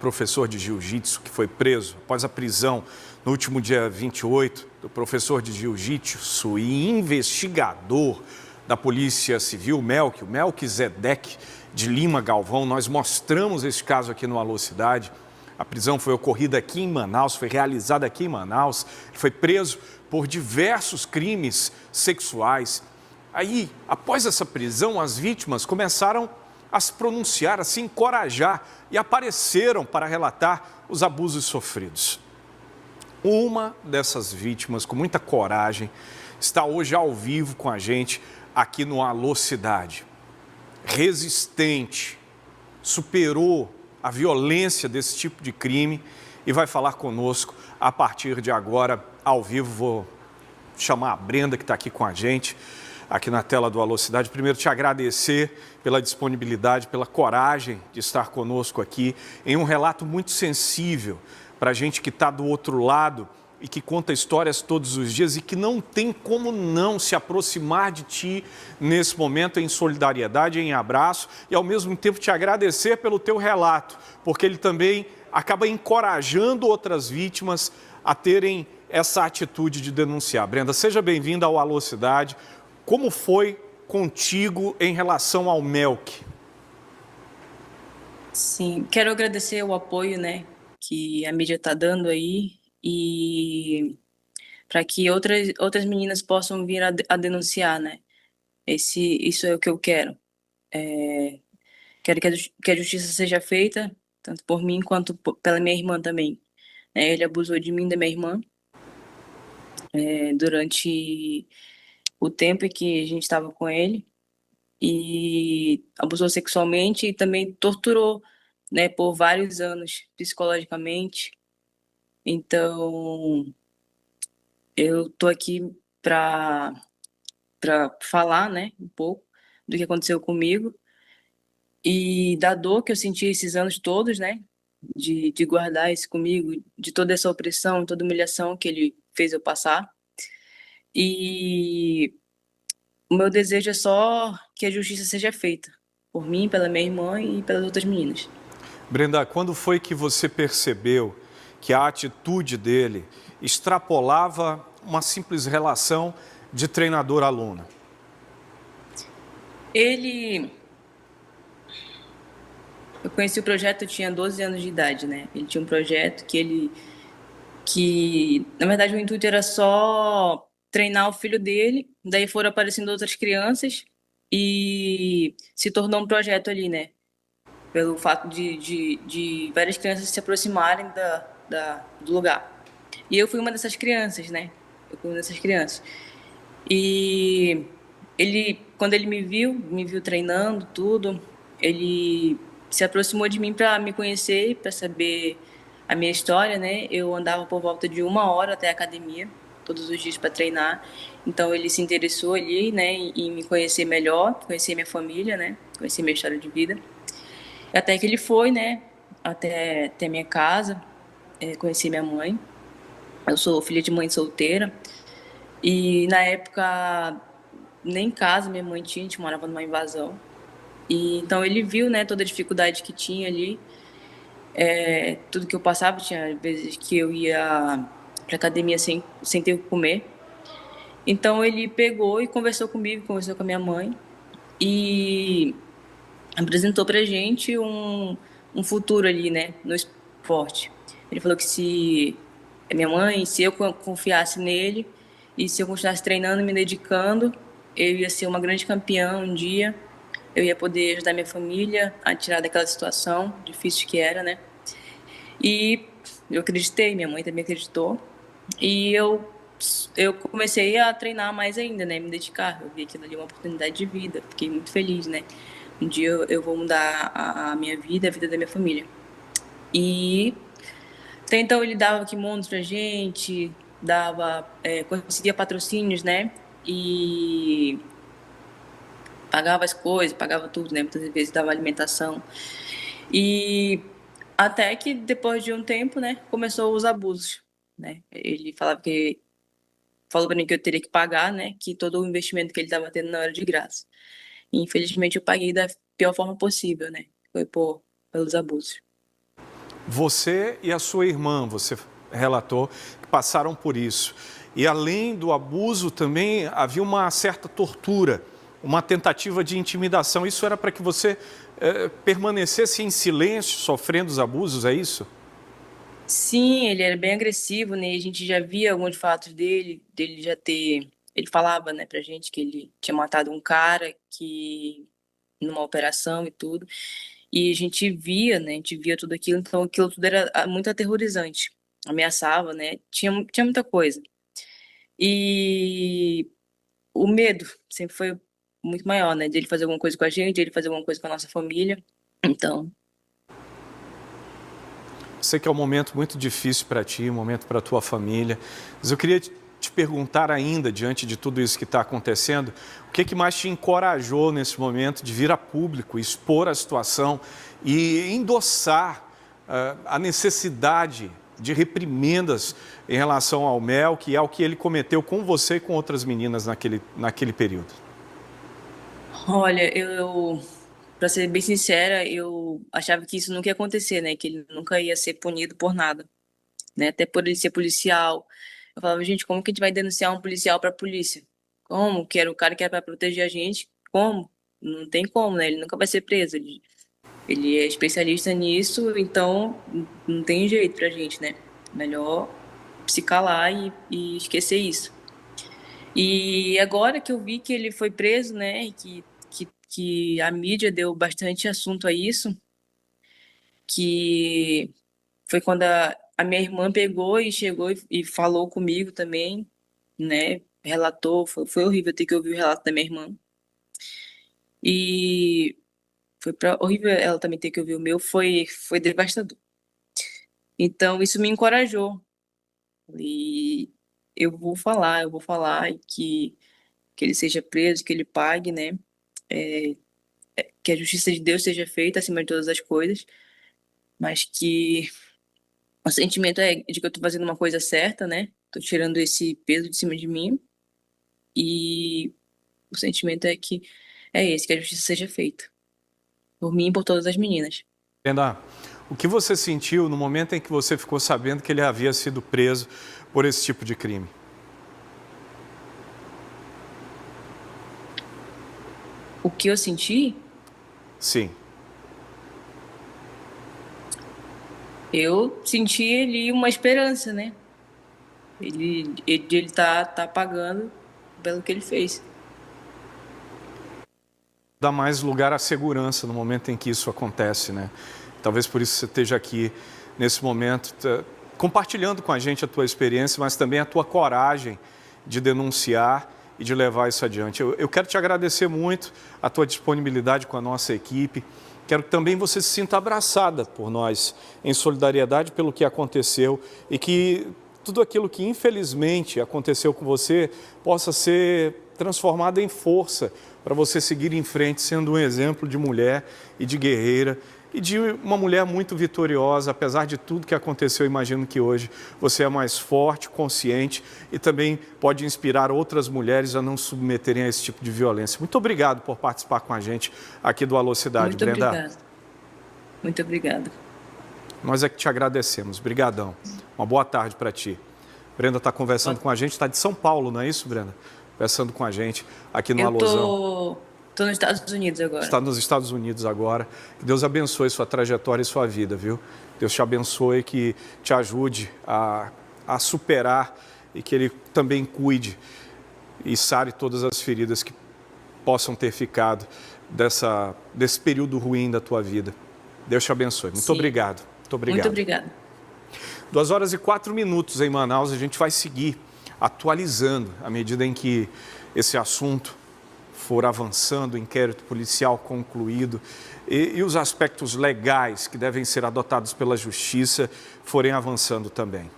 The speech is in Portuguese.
professor de jiu-jitsu que foi preso após a prisão no último dia 28 do professor de jiu-jitsu e investigador da Polícia Civil, o Melquisedeque de Lima Galvão. Nós mostramos esse caso aqui no Alô Cidade. A prisão foi ocorrida aqui em Manaus, foi realizada aqui em Manaus. Ele foi preso por diversos crimes sexuais. Aí, após essa prisão, as vítimas começaram a se pronunciar, a se encorajar e apareceram para relatar os abusos sofridos. Uma dessas vítimas, com muita coragem, está hoje ao vivo com a gente aqui no Alô Cidade. Resistente, superou a violência desse tipo de crime e vai falar conosco a partir de agora, ao vivo. Vou chamar a Brenda, que está aqui com a gente, aqui na tela do Alô Cidade. Primeiro, te agradecer pela disponibilidade, pela coragem de estar conosco aqui em um relato muito sensível para a gente que está do outro lado e que conta histórias todos os dias e que não tem como não se aproximar de ti nesse momento em solidariedade, em abraço e ao mesmo tempo te agradecer pelo teu relato, porque ele também acaba encorajando outras vítimas a terem essa atitude de denunciar. Brenda, seja bem-vinda ao Alô Cidade. Como foi contigo em relação ao Melk? Sim, quero agradecer o apoio, né, que a mídia está dando aí e para que outras meninas possam vir a denunciar, né? Isso é o que eu quero. Quero que a justiça seja feita, tanto por mim quanto pela minha irmã também. Ele abusou de mim e da minha irmã durante o tempo em que a gente estava com ele e abusou sexualmente e também torturou, né, por vários anos psicologicamente. Então, eu tô aqui para falar, né, um pouco do que aconteceu comigo e da dor que eu senti esses anos todos, né, de guardar isso comigo, de toda essa opressão, toda humilhação que ele fez eu passar. E o meu desejo é só que a justiça seja feita por mim, pela minha irmã e pelas outras meninas. Brenda, quando foi que você percebeu que a atitude dele extrapolava uma simples relação de treinador-aluna? Eu conheci o projeto, eu tinha 12 anos de idade, né? Ele tinha um projeto na verdade, o intuito era só treinar o filho dele, daí foram aparecendo outras crianças e se tornou um projeto ali, né? Pelo fato de várias crianças se aproximarem do lugar. E eu fui uma dessas crianças, né? Eu fui uma dessas crianças. E quando ele me viu treinando tudo, ele se aproximou de mim para me conhecer, para saber a minha história, né? Eu andava por volta de 1 hora até a academia, todos os dias para treinar. Então ele se interessou ali, né, em me conhecer melhor, conhecer minha família, né? Conhecer minha história de vida. Até que ele foi, né, até minha casa, conhecer minha mãe. Eu sou filha de mãe solteira. E na época, nem casa minha mãe tinha, a gente morava numa invasão. E então ele viu, né, toda a dificuldade que tinha ali, tudo que eu passava. Tinha vezes que eu ia pra academia sem ter o que comer. Então ele pegou e conversou comigo, conversou com a minha mãe e apresentou pra gente um futuro ali, né, no esporte. Ele falou que se eu confiasse nele e se eu continuasse treinando, me dedicando, eu ia ser uma grande campeã um dia, eu ia poder ajudar minha família a tirar daquela situação difícil que era, né? E eu acreditei, minha mãe também acreditou, e eu comecei a treinar mais ainda, né? Me dedicar. Eu vi aquilo ali uma oportunidade de vida, fiquei muito feliz, né? Um dia eu vou mudar a minha vida, a vida da minha família. E até então ele dava kimonos pra gente, conseguia patrocínios, né? E pagava as coisas, pagava tudo, né? Muitas vezes dava alimentação. E até que depois de um tempo, né, começou os abusos, né? Ele falou para mim que eu teria que pagar, né? Que todo o investimento que ele estava tendo não era de graça. E, infelizmente eu paguei da pior forma possível, né? Foi pelos abusos. Você e a sua irmã, você relatou, que passaram por isso. E além do abuso, também havia uma certa tortura, uma tentativa de intimidação. Isso era para que você permanecesse em silêncio, sofrendo os abusos, é isso? Sim, ele era bem agressivo, né? A gente já via alguns fatos dele já ter. Ele falava, né, pra gente que ele tinha matado um cara que numa operação e tudo. E a gente via, né? A gente via tudo aquilo, então aquilo tudo era muito aterrorizante. Ameaçava, né? Tinha muita coisa. E o medo sempre foi muito maior, né? De ele fazer alguma coisa com a gente, de ele fazer alguma coisa com a nossa família. Então, Sei que é um momento muito difícil para ti, um momento para a tua família, mas eu queria te perguntar ainda, diante de tudo isso que está acontecendo, o que mais te encorajou nesse momento de vir a público, expor a situação e endossar a necessidade de reprimendas em relação ao Mel, que é o que ele cometeu com você e com outras meninas naquele período? olha, para ser bem sincera, eu achava que isso nunca ia acontecer, né? Que ele nunca ia ser punido por nada, né? Até por ele ser policial. Eu falava, gente, como que a gente vai denunciar um policial para a polícia? Como? Que era o cara que era para proteger a gente? Como? Não tem como, né? Ele nunca vai ser preso. Ele é especialista nisso, então não tem jeito pra gente, né? Melhor se calar e esquecer isso. E agora que eu vi que ele foi preso, né? E que a mídia deu bastante assunto a isso, que foi quando a minha irmã pegou e chegou e falou comigo também, né? Relatou, foi horrível ter que ouvir o relato da minha irmã. E horrível ela também ter que ouvir o meu, foi devastador. Então, isso me encorajou. E eu vou falar e que ele seja preso, que ele pague, né? É, que a justiça de Deus seja feita acima de todas as coisas, mas que o sentimento é de que eu tô fazendo uma coisa certa, né? Tô tirando esse peso de cima de mim e o sentimento é que é esse, que a justiça seja feita. Por mim e por todas as meninas. Brenda, o que você sentiu no momento em que você ficou sabendo que ele havia sido preso por esse tipo de crime? O que eu senti, Sim. eu senti ali uma esperança, né? Ele tá pagando pelo que ele fez. Dá mais lugar à segurança no momento em que isso acontece, né? Talvez por isso você esteja aqui nesse momento, compartilhando com a gente a tua experiência, mas também a tua coragem de denunciar e de levar isso adiante. Eu quero te agradecer muito a tua disponibilidade com a nossa equipe. Quero que também você se sinta abraçada por nós, em solidariedade pelo que aconteceu e que tudo aquilo que infelizmente aconteceu com você possa ser transformado em força para você seguir em frente, sendo um exemplo de mulher e de guerreira e de uma mulher muito vitoriosa. Apesar de tudo que aconteceu, imagino que hoje você é mais forte, consciente e também pode inspirar outras mulheres a não submeterem a esse tipo de violência. Muito obrigado por participar com a gente aqui do Alô Cidade, Muito Brenda. obrigada. Muito obrigada. Nós é que te agradecemos. Brigadão. Uma boa tarde para ti. Brenda está conversando com a gente, está de São Paulo, não é isso, Brenda? Conversando com a gente aqui no Alôzão. Tô nos Estados Unidos agora. Está nos Estados Unidos agora. Que Deus abençoe sua trajetória e sua vida, viu? Deus te abençoe, que te ajude a superar e que Ele também cuide e sare todas as feridas que possam ter ficado desse período ruim da tua vida. Deus te abençoe. Muito obrigado. Muito obrigado. Muito obrigada. 2h04 em Manaus. A gente vai seguir atualizando à medida em que esse assunto for avançando, o inquérito policial concluído e os aspectos legais que devem ser adotados pela justiça forem avançando também.